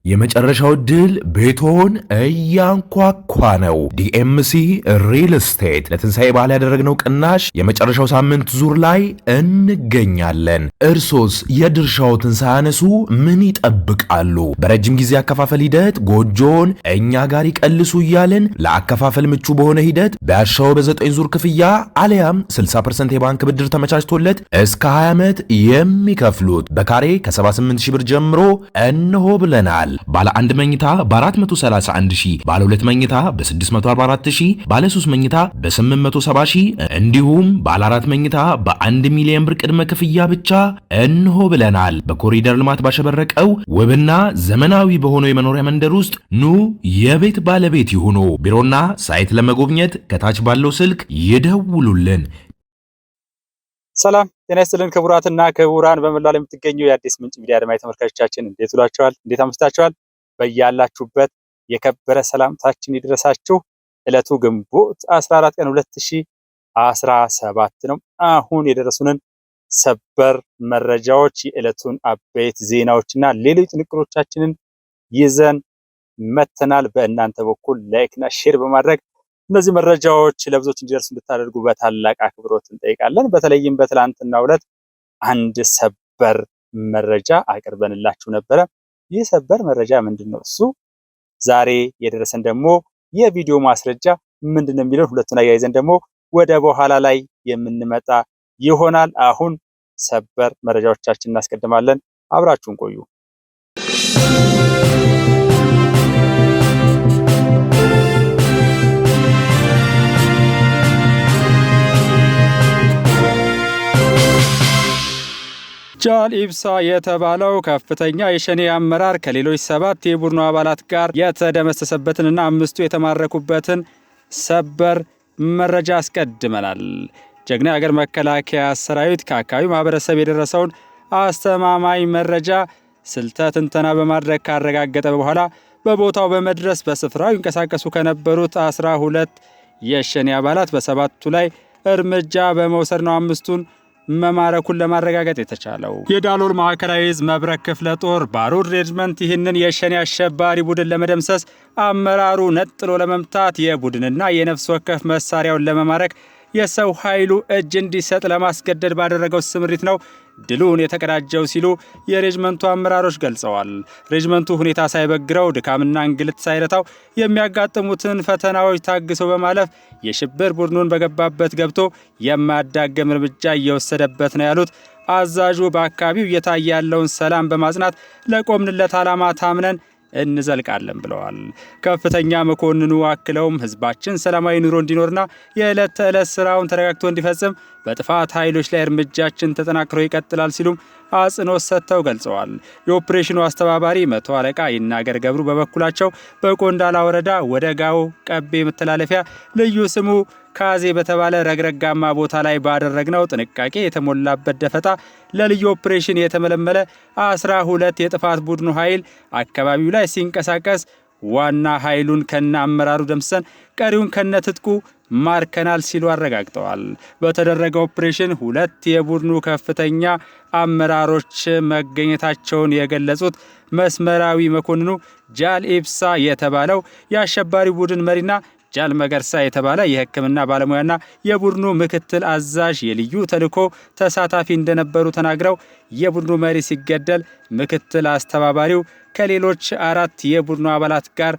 የመጨረሻው ድል ቤቶን እያንኳኳ ነው። ዲኤምሲ ሪል ስቴት ለትንሣኤ በዓል ያደረግነው ቅናሽ የመጨረሻው ሳምንት ዙር ላይ እንገኛለን። እርሶስ የድርሻዎትን ሳያነሱ ምን ይጠብቃሉ? በረጅም ጊዜ አከፋፈል ሂደት ጎጆን እኛ ጋር ይቀልሱ እያልን ለአከፋፈል ምቹ በሆነ ሂደት በያሻው በ9 ዙር ክፍያ አሊያም 60% የባንክ ብድር ተመቻችቶለት እስከ 20 ዓመት የሚከፍሉት በካሬ ከ78 ሺህ ብር ጀምሮ እንሆ ብለናል። ባለ 1 መኝታ በ431 ሺህ፣ ባለ 2 መኝታ በ644 ሺህ፣ ባለ 3 መኝታ በ870 ሺህ እንዲሁም ባለ 4 መኝታ በ1 ሚሊዮን ብር ቅድመ ክፍያ ብቻ እንሆ ብለናል። በኮሪደር ልማት ባሸበረቀው ውብና ዘመናዊ በሆነው የመኖሪያ መንደር ውስጥ ኑ የቤት ባለቤት ይሁኑ። ቢሮና ሳይት ለመጎብኘት ከታች ባለው ስልክ ይደውሉልን። ሰላም ጤና ይስጥልን ክቡራትና ክቡራን በመላው የምትገኙ የአዲስ ምንጭ ሚዲያ አድማጭ ተመልካቾቻችን እንዴት ውላችኋል? እንዴት አምሽታችኋል? በያላችሁበት የከበረ ሰላምታችን ይድረሳችሁ። ዕለቱ ግንቦት 14 ቀን 2017 ነው። አሁን የደረሱንን ሰበር መረጃዎች፣ የዕለቱን አበይት ዜናዎችና ሌሎች ጥንቅሮቻችንን ይዘን መተናል። በእናንተ በኩል ላይክና ሼር በማድረግ እነዚህ መረጃዎች ለብዙዎች እንዲደርሱ እንድታደርጉ በታላቅ አክብሮት እንጠይቃለን። በተለይም በትላንትናው ዕለት አንድ ሰበር መረጃ አቅርበንላችሁ ነበረ። ይህ ሰበር መረጃ ምንድነው? እሱ ዛሬ የደረሰን ደግሞ የቪዲዮ ማስረጃ ምንድነው የሚለው ሁለቱን አያይዘን ደግሞ ወደ በኋላ ላይ የምንመጣ ይሆናል። አሁን ሰበር መረጃዎቻችንን እናስቀድማለን። አብራችሁን ቆዩ። ጃል ኢብሳ የተባለው ከፍተኛ የሸኔ አመራር ከሌሎች 7 የቡድኑ አባላት ጋር የተደመሰሰበትንና 5ቱ የተማረኩበትን ሰበር መረጃ አስቀድመናል። ጀግና የሀገር መከላከያ ሰራዊት ከአካባቢው ማህበረሰብ የደረሰውን አስተማማኝ መረጃ ስልተ ትንተና በማድረግ ካረጋገጠ በኋላ በቦታው በመድረስ በስፍራው ይንቀሳቀሱ ከነበሩት 12 የሸኔ አባላት በ7ቱ ላይ እርምጃ በመውሰድ ነው 5ቱን መማረኩን ለማረጋገጥ የተቻለው። የዳሎል ማዕከላዊ ዕዝ መብረቅ ክፍለ ጦር ባሩድ ሬጅመንት ይህንን የሸኔ አሸባሪ ቡድን ለመደምሰስ አመራሩ ነጥሎ ለመምታት የቡድንና የነፍስ ወከፍ መሳሪያውን ለመማረክ የሰው ኃይሉ እጅ እንዲሰጥ ለማስገደድ ባደረገው ስምሪት ነው ድሉን የተቀዳጀው ሲሉ የሬጅመንቱ አመራሮች ገልጸዋል። ሬጅመንቱ ሁኔታ ሳይበግረው ድካምና እንግልት ሳይረታው የሚያጋጥሙትን ፈተናዎች ታግሶ በማለፍ የሽብር ቡድኑን በገባበት ገብቶ የማያዳግም እርምጃ እየወሰደበት ነው ያሉት አዛዡ በአካባቢው እየታየ ያለውን ሰላም በማጽናት ለቆምንለት ዓላማ ታምነን እንዘልቃለን ብለዋል። ከፍተኛ መኮንኑ አክለውም ህዝባችን ሰላማዊ ኑሮ እንዲኖርና የዕለት ተዕለት ስራውን ተረጋግቶ እንዲፈጽም በጥፋት ኃይሎች ላይ እርምጃችን ተጠናክሮ ይቀጥላል ሲሉም አጽንኦት ሰጥተው ገልጸዋል። የኦፕሬሽኑ አስተባባሪ መቶ አለቃ ይናገር ገብሩ በበኩላቸው በቆንዳላ ወረዳ ወደ ጋው ቀቤ መተላለፊያ ልዩ ስሙ ካዜ በተባለ ረግረጋማ ቦታ ላይ ባደረግነው ጥንቃቄ የተሞላበት ደፈጣ ለልዩ ኦፕሬሽን የተመለመለ 12 የጥፋት ቡድኑ ኃይል አካባቢው ላይ ሲንቀሳቀስ ዋና ኃይሉን ከነ አመራሩ ደምሰን ቀሪውን ከነ ትጥቁ ማርከናል ሲሉ አረጋግጠዋል። በተደረገው ኦፕሬሽን 2 የቡድኑ ከፍተኛ አመራሮች መገኘታቸውን የገለጹት መስመራዊ መኮንኑ ጃል ኢብሳ የተባለው የአሸባሪ ቡድን መሪና ጃል መገርሳ የተባለ የሕክምና ባለሙያና የቡድኑ ምክትል አዛዥ የልዩ ተልዕኮ ተሳታፊ እንደነበሩ ተናግረው የቡድኑ መሪ ሲገደል ምክትል አስተባባሪው ከሌሎች 4 የቡድኑ አባላት ጋር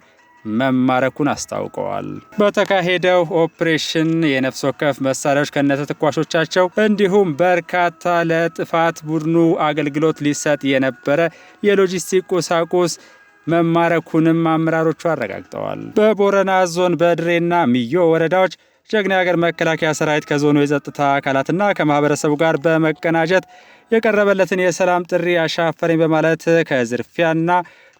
መማረኩን አስታውቀዋል። በተካሄደው ኦፕሬሽን የነፍስ ወከፍ መሳሪያዎች ከነተተኳሾቻቸው እንዲሁም በርካታ ለጥፋት ቡድኑ አገልግሎት ሊሰጥ የነበረ የሎጂስቲክ ቁሳቁስ መማረኩንም አመራሮቹ አረጋግጠዋል። በቦረና ዞን በድሬና ሚዮ ወረዳዎች ጀግና የሀገር መከላከያ ሰራዊት ከዞኑ የጸጥታ አካላትና ከማህበረሰቡ ጋር በመቀናጀት የቀረበለትን የሰላም ጥሪ አሻፈረኝ በማለት ከዝርፊያና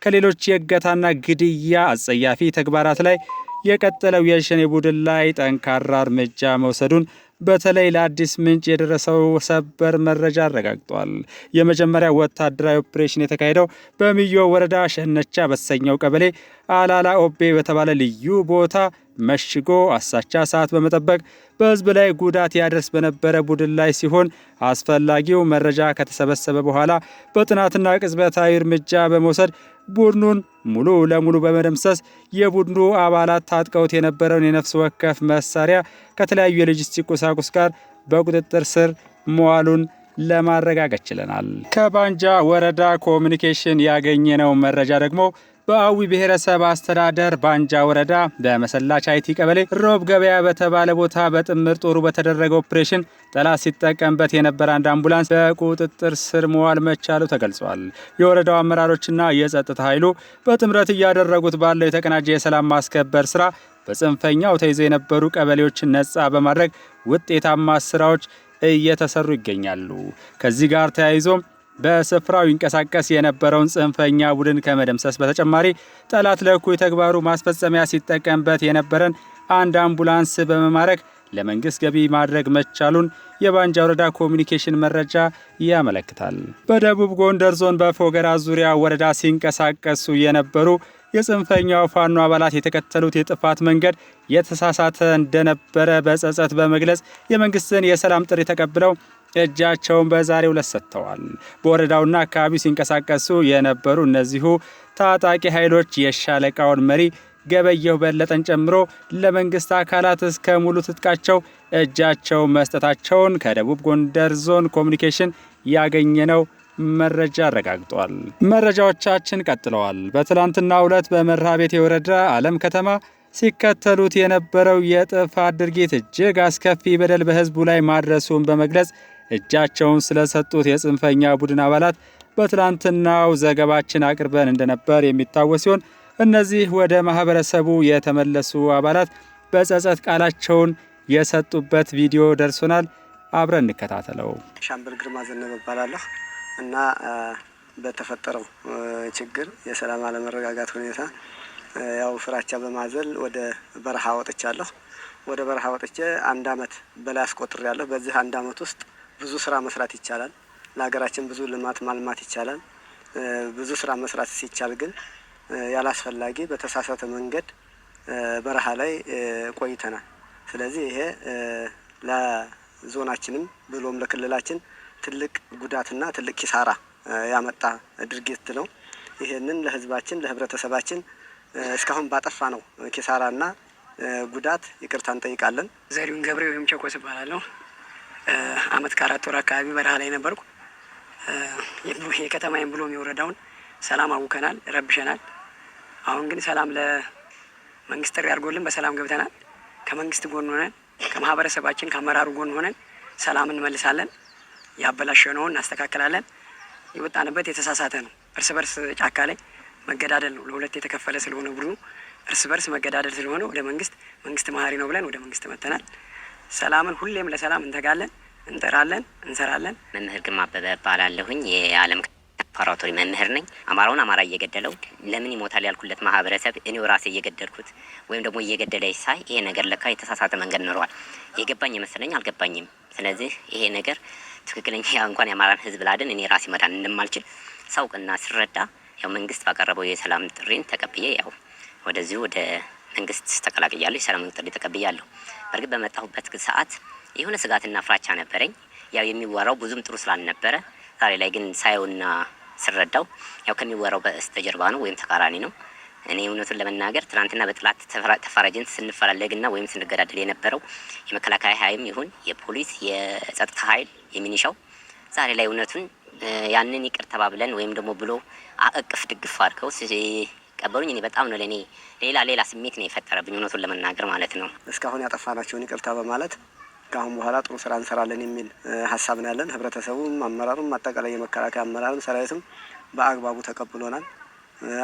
ከሌሎች የእገታና ግድያ አጸያፊ ተግባራት ላይ የቀጠለው የሸኔ ቡድን ላይ ጠንካራ እርምጃ መውሰዱን በተለይ ለአዲስ ምንጭ የደረሰው ሰበር መረጃ አረጋግጧል። የመጀመሪያ ወታደራዊ ኦፕሬሽን የተካሄደው በሚዮ ወረዳ ሸነቻ በተሰኘው ቀበሌ አላላ ኦቤ በተባለ ልዩ ቦታ መሽጎ አሳቻ ሰዓት በመጠበቅ በህዝብ ላይ ጉዳት ያደርስ በነበረ ቡድን ላይ ሲሆን አስፈላጊው መረጃ ከተሰበሰበ በኋላ በጥናትና ቅጽበታዊ እርምጃ በመውሰድ ቡድኑን ሙሉ ለሙሉ በመደምሰስ የቡድኑ አባላት ታጥቀውት የነበረውን የነፍስ ወከፍ መሳሪያ ከተለያዩ የሎጂስቲክ ቁሳቁስ ጋር በቁጥጥር ስር መዋሉን ለማረጋገጥ ችለናል። ከባንጃ ወረዳ ኮሚኒኬሽን ያገኘነው መረጃ ደግሞ በአዊ ብሔረሰብ አስተዳደር ባንጃ ወረዳ በመሰላች አይቲ ቀበሌ ሮብ ገበያ በተባለ ቦታ በጥምር ጦሩ በተደረገ ኦፕሬሽን ጠላት ሲጠቀምበት የነበረ አንድ አምቡላንስ በቁጥጥር ስር መዋል መቻሉ ተገልጿል። የወረዳው አመራሮችና የጸጥታ ኃይሉ በጥምረት እያደረጉት ባለው የተቀናጀ የሰላም ማስከበር ስራ በጽንፈኛው ተይዘው የነበሩ ቀበሌዎችን ነጻ በማድረግ ውጤታማ ስራዎች እየተሰሩ ይገኛሉ። ከዚህ ጋር ተያይዞም በስፍራው ይንቀሳቀስ የነበረውን ጽንፈኛ ቡድን ከመደምሰስ በተጨማሪ ጠላት ለእኩይ ተግባሩ ማስፈጸሚያ ሲጠቀምበት የነበረን አንድ አምቡላንስ በመማረክ ለመንግስት ገቢ ማድረግ መቻሉን የባንጃ ወረዳ ኮሚኒኬሽን መረጃ ያመለክታል። በደቡብ ጎንደር ዞን በፎገራ ዙሪያ ወረዳ ሲንቀሳቀሱ የነበሩ የጽንፈኛው ፋኖ አባላት የተከተሉት የጥፋት መንገድ የተሳሳተ እንደነበረ በጸጸት በመግለጽ የመንግስትን የሰላም ጥሪ ተቀብለው እጃቸውን በዛሬው ዕለት ሰጥተዋል። በወረዳውና አካባቢው ሲንቀሳቀሱ የነበሩ እነዚሁ ታጣቂ ኃይሎች የሻለቃውን መሪ ገበየሁ በለጠን ጨምሮ ለመንግስት አካላት እስከ ሙሉ ትጥቃቸው እጃቸው መስጠታቸውን ከደቡብ ጎንደር ዞን ኮሚኒኬሽን ያገኘነው መረጃ አረጋግጧል። መረጃዎቻችን ቀጥለዋል። በትላንትናው ዕለት በመርሐቤቴ ወረዳ አለም ከተማ ሲከተሉት የነበረው የጥፋት ድርጊት እጅግ አስከፊ በደል በህዝቡ ላይ ማድረሱን በመግለጽ እጃቸውን ስለሰጡት የጽንፈኛ ቡድን አባላት በትላንትናው ዘገባችን አቅርበን እንደነበር የሚታወስ ሲሆን እነዚህ ወደ ማህበረሰቡ የተመለሱ አባላት በጸጸት ቃላቸውን የሰጡበት ቪዲዮ ደርሶናል። አብረን እንከታተለው። ሻምበል ግርማ ዘነበ እባላለሁ እና በተፈጠረው ችግር የሰላም አለመረጋጋት ሁኔታ ያው ፍራቻ በማዘል ወደ በረሃ ወጥቻለሁ። ወደ በረሃ ወጥቼ 1 አመት በላይ አስቆጥሬያለሁ። በዚህ 1 አመት ውስጥ ብዙ ስራ መስራት ይቻላል። ለሀገራችን ብዙ ልማት ማልማት ይቻላል። ብዙ ስራ መስራት ሲቻል ግን ያላስፈላጊ በተሳሳተ መንገድ በረሃ ላይ ቆይተናል። ስለዚህ ይሄ ለዞናችንም ብሎም ለክልላችን ትልቅ ጉዳትና ትልቅ ኪሳራ ያመጣ ድርጊት ነው። ይሄንን ለህዝባችን ለህብረተሰባችን እስካሁን ባጠፋ ነው ኪሳራና ጉዳት ይቅርታ እንጠይቃለን። ዘሪሁን ገብሬ ወይም ቸኮስ እባላለሁ። አመት ከ4 ወር አካባቢ በረሃ ላይ ነበርኩ። የከተማዬን ብሎም የወረዳውን ሰላም አውከናል፣ ረብሸናል። አሁን ግን ሰላም ለመንግስት ጥሪ አድርጎልን በሰላም ገብተናል። ከመንግስት ጎን ሆነን ከማህበረሰባችን ከአመራሩ ጎን ሆነን ሰላም እንመልሳለን። ያበላሸነውን እናስተካክላለን። የወጣንበት የተሳሳተ ነው። እርስ በርስ ጫካ ላይ መገዳደል ነው። ለሁለት የተከፈለ ስለሆነ ቡድኑ እርስ በርስ መገዳደል ስለሆነ ወደ መንግስት መሀሪ ነው ብለን ወደ መንግስት መተናል። ሰላምን ሁሌም ለሰላም እንተጋለን፣ እንጠራለን፣ እንሰራለን። መምህር ግርማ አበበ እባላለሁኝ። የዓለም ፕሪፓራቶሪ መምህር ነኝ። አማራውን አማራ እየገደለው ለምን ይሞታል ያልኩለት ማህበረሰብ እኔው ራሴ እየገደልኩት ወይም ደግሞ እየገደለኝ ሳይ ይሄ ነገር ለካ የተሳሳተ መንገድ ኖሯል። የገባኝ የመሰለኝ አልገባኝም። ስለዚህ ይሄ ነገር ትክክለኛ እንኳን የአማራን ህዝብ ላድን እኔ ራሴ መዳን እንደማልችል ሳውቅና ስረዳ ያው መንግስት ባቀረበው የሰላም ጥሪን ተቀብዬ ያው ወደዚሁ ወደ መንግስት ተቀላቅያለሁ። የሰላም ጥሪ ተቀብያለሁ። በርግጥ በመጣሁበት ሰዓት የሆነ ስጋትና ፍራቻ ነበረኝ። ያው የሚወራው ብዙም ጥሩ ስላልነበረ ዛሬ ላይ ግን ሳየውና ስረዳው ያው ከሚወራው በስተጀርባ ነው ወይም ተቃራኒ ነው። እኔ እውነቱን ለመናገር ትናንትና በጥላት ተፈራጅን ስንፈላለግና ወይም ስንገዳደል የነበረው የመከላከያ ኃይልም ይሁን የፖሊስ የጸጥታ ኃይል የሚኒሻው ዛሬ ላይ እውነቱን ያንን ይቅር ተባብለን ወይም ደግሞ ብሎ አቅፍ ድግፍ አድርገው ሲቀበሉኝ እኔ በጣም ነው ለኔ ሌላ ስሜት ነው የፈጠረብኝ እውነቱን ለመናገር ማለት ነው። እስካሁን ያጠፋናቸውን ይቅርታ በማለት ከአሁን በኋላ ጥሩ ስራ እንሰራለን የሚል ሀሳብ ነው ያለን። ህብረተሰቡም አመራሩም አጠቃላይ የመከላከያ አመራርም ሰራዊትም በአግባቡ ተቀብሎናል።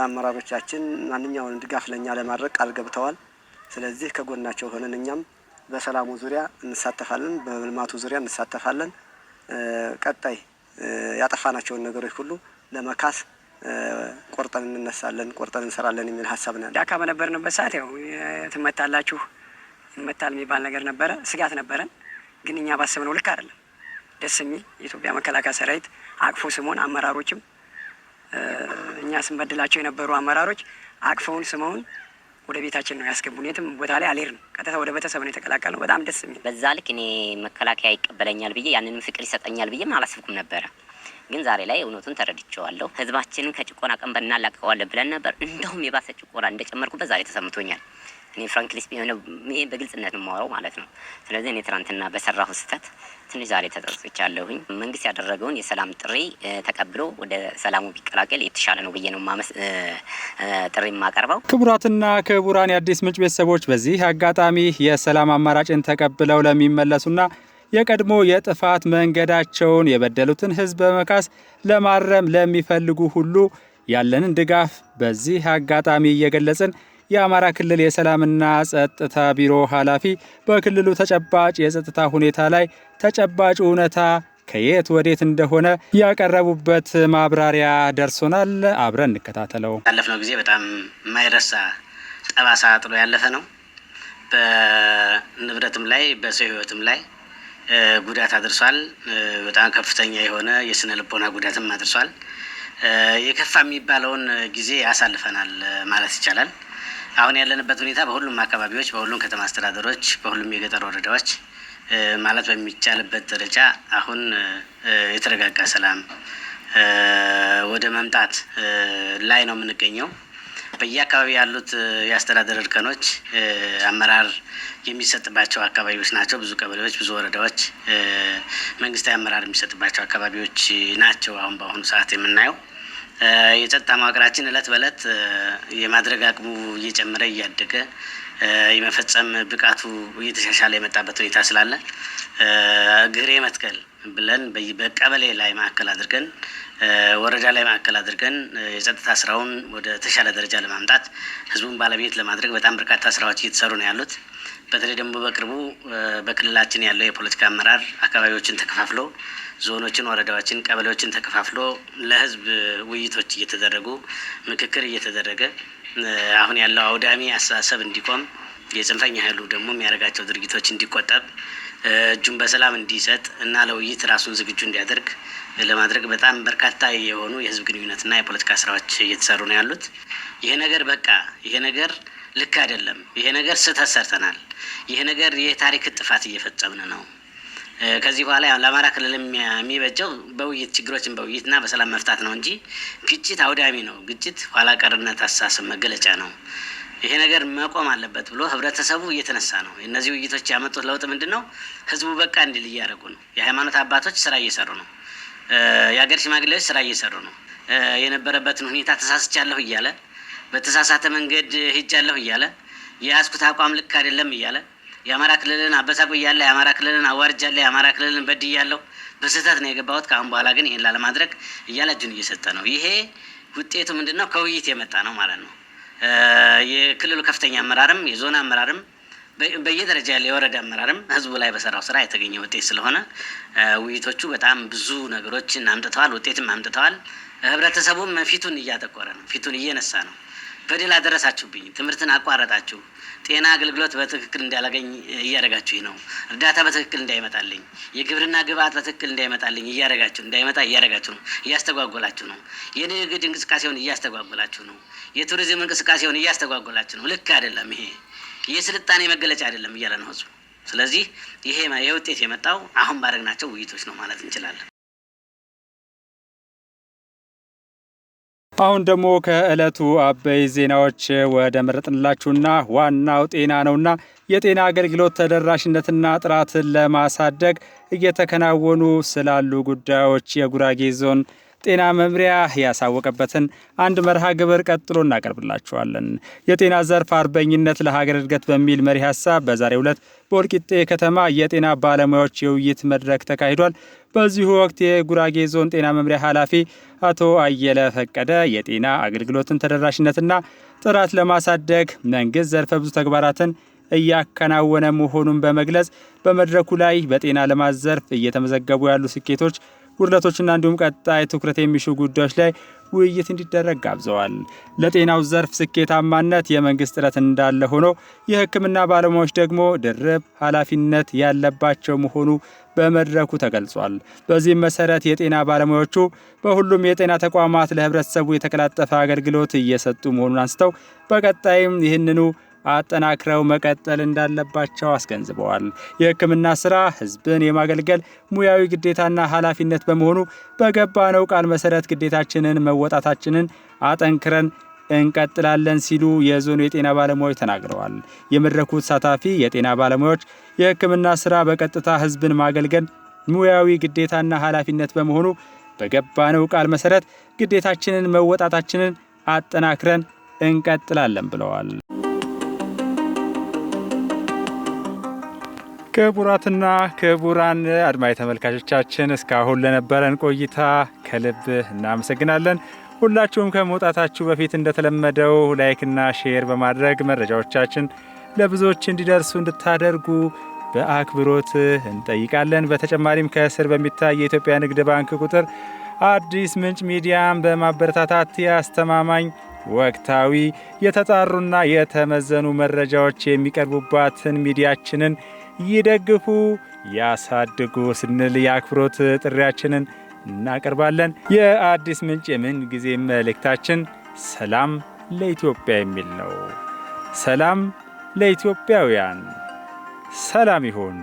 አመራሮቻችን ማንኛውንም ድጋፍ ለኛ ለማድረግ ቃል ገብተዋል። ስለዚህ ከጎናቸው ሆነን እኛም በሰላሙ ዙሪያ እንሳተፋለን፣ በልማቱ ዙሪያ እንሳተፋለን። ቀጣይ ያጠፋናቸውን ነገሮች ሁሉ ለመካስ ቆርጠን እንነሳለን፣ ቆርጠን እንሰራለን የሚል ሀሳብ ነው። ዳካ በነበርንበት ሰዓት ያው ትመታላችሁ ይመታል የሚባል ነገር ነበረ፣ ስጋት ነበረን። ግን እኛ ባሰብነው ልክ አይደለም። ደስ የሚል የኢትዮጵያ መከላከያ ሰራዊት አቅፎ ስሞን አመራሮችም እኛ ስንበድላቸው የነበሩ አመራሮች አቅፈውን ስመውን ወደ ቤታችን ነው ያስገቡን። የትም ቦታ ላይ አልሄድንም። ቀጥታ ወደ ቤተሰብ ነው የተቀላቀልነው። በጣም ደስ የሚል በዛ ልክ እኔ መከላከያ ይቀበለኛል ብዬ ያንንም ፍቅር ይሰጠኛል ብዬም አላስብኩም ነበረ። ግን ዛሬ ላይ እውነቱን ተረድቼዋለሁ። ህዝባችንን ከጭቆና ቀንበር እናላቀቀዋለን ብለን ነበር። እንደውም የባሰ ጭቆና እንደጨመርኩበት ዛሬ ተሰምቶኛል። እኔ ፍራንክሊ በግልጽነት ነው የማወራው ማለት ነው። ስለዚህ እኔ ትናንትና በሰራሁ ስህተት ትንሽ ዛሬ ተጸጽቻለሁኝ። መንግስት ያደረገውን የሰላም ጥሪ ተቀብሎ ወደ ሰላሙ ቢቀላቀል የተሻለ ነው ብዬ ነው ጥሪ የማቀርበው። ክቡራትና ክቡራን የአዲስ ምንጭ ቤተሰቦች በዚህ አጋጣሚ የሰላም አማራጭን ተቀብለው ለሚመለሱና የቀድሞ የጥፋት መንገዳቸውን የበደሉትን ህዝብ በመካስ ለማረም ለሚፈልጉ ሁሉ ያለንን ድጋፍ በዚህ አጋጣሚ እየገለጽን የአማራ ክልል የሰላምና ጸጥታ ቢሮ ኃላፊ በክልሉ ተጨባጭ የጸጥታ ሁኔታ ላይ ተጨባጭ እውነታ ከየት ወዴት እንደሆነ ያቀረቡበት ማብራሪያ ደርሶናል። አብረን እንከታተለው። ያለፈው ጊዜ በጣም የማይረሳ ጠባሳ ጥሎ ያለፈ ነው። በንብረትም ላይ በሰው ህይወትም ላይ ጉዳት አድርሷል። በጣም ከፍተኛ የሆነ የስነ ልቦና ጉዳትም አድርሷል። የከፋ የሚባለውን ጊዜ ያሳልፈናል ማለት ይቻላል። አሁን ያለንበት ሁኔታ በሁሉም አካባቢዎች፣ በሁሉም ከተማ አስተዳደሮች፣ በሁሉም የገጠር ወረዳዎች ማለት በሚቻልበት ደረጃ አሁን የተረጋጋ ሰላም ወደ መምጣት ላይ ነው የምንገኘው። በየአካባቢ ያሉት የአስተዳደር እርከኖች አመራር የሚሰጥባቸው አካባቢዎች ናቸው። ብዙ ቀበሌዎች፣ ብዙ ወረዳዎች መንግስታዊ አመራር የሚሰጥባቸው አካባቢዎች ናቸው። አሁን በአሁኑ ሰዓት የምናየው የጸጥታ መዋቅራችን እለት በእለት የማድረግ አቅሙ እየጨመረ እያደገ የመፈጸም ብቃቱ እየተሻሻለ የመጣበት ሁኔታ ስላለ ግሬ መትከል ብለን በቀበሌ ላይ ማዕከል አድርገን ወረዳ ላይ ማዕከል አድርገን የጸጥታ ስራውን ወደ ተሻለ ደረጃ ለማምጣት ህዝቡን ባለቤት ለማድረግ በጣም በርካታ ስራዎች እየተሰሩ ነው ያሉት። በተለይ ደግሞ በቅርቡ በክልላችን ያለው የፖለቲካ አመራር አካባቢዎችን ተከፋፍሎ ዞኖችን፣ ወረዳዎችን፣ ቀበሌዎችን ተከፋፍሎ ለህዝብ ውይይቶች እየተደረጉ ምክክር እየተደረገ አሁን ያለው አውዳሚ አስተሳሰብ እንዲቆም የጽንፈኛ ኃይሉ ደግሞ የሚያደርጋቸው ድርጊቶች እንዲቆጠብ እጁን በሰላም እንዲሰጥ እና ለውይይት ራሱን ዝግጁ እንዲያደርግ ለማድረግ በጣም በርካታ የሆኑ የህዝብ ግንኙነትና የፖለቲካ ስራዎች እየተሰሩ ነው ያሉት። ይሄ ነገር በቃ ይሄ ነገር ልክ አይደለም፣ ይሄ ነገር ስህተት ሰርተናል፣ ይሄ ነገር የታሪክ ጥፋት እየፈጸምን ነው። ከዚህ በኋላ ለአማራ ክልል የሚበጀው በውይይት ችግሮችን በውይይትና በሰላም መፍታት ነው እንጂ ግጭት አውዳሚ ነው፣ ግጭት ኋላ ቀርነት አስተሳሰብ መገለጫ ነው። ይሄ ነገር መቆም አለበት ብሎ ህብረተሰቡ እየተነሳ ነው። እነዚህ ውይይቶች ያመጡት ለውጥ ምንድነው? ህዝቡ በቃ እንዲል እያደረጉ ነው። የሃይማኖት አባቶች ስራ እየሰሩ ነው። የሀገር ሽማግሌዎች ስራ እየሰሩ ነው። የነበረበትን ሁኔታ ተሳስቻለሁ እያለ በተሳሳተ መንገድ ሄጃለሁ እያለ የያዝኩት አቋም ልክ አይደለም እያለ የአማራ ክልልን አበሳቆያለሁ፣ የአማራ ክልልን አዋርጃለሁ፣ የአማራ ክልልን በድያለሁ፣ በስህተት ነው የገባሁት፣ ከአሁን በኋላ ግን ይሄን ላለማድረግ እያለ እጁን እየሰጠ ነው። ይሄ ውጤቱ ምንድነው? ከውይይት የመጣ ነው ማለት ነው። የክልሉ ከፍተኛ አመራርም የዞን አመራርም በየደረጃ ያለ የወረዳ አመራርም ህዝቡ ላይ በሰራው ስራ የተገኘ ውጤት ስለሆነ ውይይቶቹ በጣም ብዙ ነገሮችን አምጥተዋል፣ ውጤትም አምጥተዋል። ህብረተሰቡም ፊቱን እያጠቆረ ነው፣ ፊቱን እየነሳ ነው። በደል አደረሳችሁብኝ፣ ትምህርትን አቋረጣችሁ፣ ጤና አገልግሎት በትክክል እንዳላገኝ እያደረጋችሁ ነው፣ እርዳታ በትክክል እንዳይመጣልኝ፣ የግብርና ግብአት በትክክል እንዳይመጣልኝ እንዳይመጣ እያደረጋችሁ ነው፣ እያስተጓጎላችሁ ነው። የንግድ እንቅስቃሴውን እያስተጓጎላችሁ ነው። የቱሪዝም እንቅስቃሴውን እያስተጓጎላችሁ ነው። ልክ አይደለም፣ ይሄ የስልጣኔ መገለጫ አይደለም እያለ ነው ህዝቡ። ስለዚህ ይሄ የውጤት የመጣው አሁን ባደረግናቸው ውይይቶች ነው ማለት እንችላለን። አሁን ደግሞ ከዕለቱ አበይ ዜናዎች ወደ መረጥንላችሁና ዋናው ጤና ነውና የጤና አገልግሎት ተደራሽነትና ጥራትን ለማሳደግ እየተከናወኑ ስላሉ ጉዳዮች የጉራጌ ዞን ጤና መምሪያ ያሳወቀበትን አንድ መርሃ ግብር ቀጥሎ እናቀርብላችኋለን። የጤና ዘርፍ አርበኝነት ለሀገር እድገት በሚል መሪ ሐሳብ በዛሬው ዕለት በወልቂጤ ከተማ የጤና ባለሙያዎች የውይይት መድረክ ተካሂዷል። በዚሁ ወቅት የጉራጌ ዞን ጤና መምሪያ ኃላፊ አቶ አየለ ፈቀደ የጤና አገልግሎትን ተደራሽነትና ጥራት ለማሳደግ መንግስት ዘርፈ ብዙ ተግባራትን እያከናወነ መሆኑን በመግለጽ በመድረኩ ላይ በጤና ልማት ዘርፍ እየተመዘገቡ ያሉ ስኬቶች፣ ጉድለቶችና እንዲሁም ቀጣይ ትኩረት የሚሹ ጉዳዮች ላይ ውይይት እንዲደረግ ጋብዘዋል። ለጤናው ዘርፍ ስኬታማነት የመንግስት ጥረት እንዳለ ሆኖ የሕክምና ባለሙያዎች ደግሞ ድርብ ኃላፊነት ያለባቸው መሆኑ በመድረኩ ተገልጿል። በዚህም መሰረት የጤና ባለሙያዎቹ በሁሉም የጤና ተቋማት ለህብረተሰቡ የተቀላጠፈ አገልግሎት እየሰጡ መሆኑን አንስተው በቀጣይም ይህንኑ አጠናክረው መቀጠል እንዳለባቸው አስገንዝበዋል። የሕክምና ስራ ህዝብን የማገልገል ሙያዊ ግዴታና ኃላፊነት በመሆኑ በገባነው ቃል መሰረት ግዴታችንን መወጣታችንን አጠንክረን እንቀጥላለን ሲሉ የዞኑ የጤና ባለሙያዎች ተናግረዋል። የመድረኩ ተሳታፊ የጤና ባለሙያዎች የሕክምና ስራ በቀጥታ ህዝብን ማገልገል ሙያዊ ግዴታና ኃላፊነት በመሆኑ በገባነው ቃል መሰረት ግዴታችንን መወጣታችንን አጠናክረን እንቀጥላለን ብለዋል። ክቡራትና ክቡራን አድማጭ ተመልካቾቻችን እስካሁን ለነበረን ቆይታ ከልብ እናመሰግናለን። ሁላችሁም ከመውጣታችሁ በፊት እንደተለመደው ላይክና ሼር በማድረግ መረጃዎቻችን ለብዙዎች እንዲደርሱ እንድታደርጉ በአክብሮት እንጠይቃለን። በተጨማሪም ከስር በሚታይ የኢትዮጵያ ንግድ ባንክ ቁጥር አዲስ ምንጭ ሚዲያን በማበረታታት የአስተማማኝ ወቅታዊ የተጣሩና የተመዘኑ መረጃዎች የሚቀርቡባትን ሚዲያችንን ይደግፉ፣ ያሳድጉ ስንል የአክብሮት ጥሪያችንን እናቀርባለን። የአዲስ ምንጭ የምን ጊዜ መልእክታችን ሰላም ለኢትዮጵያ የሚል ነው። ሰላም ለኢትዮጵያውያን፣ ሰላም ይሁን።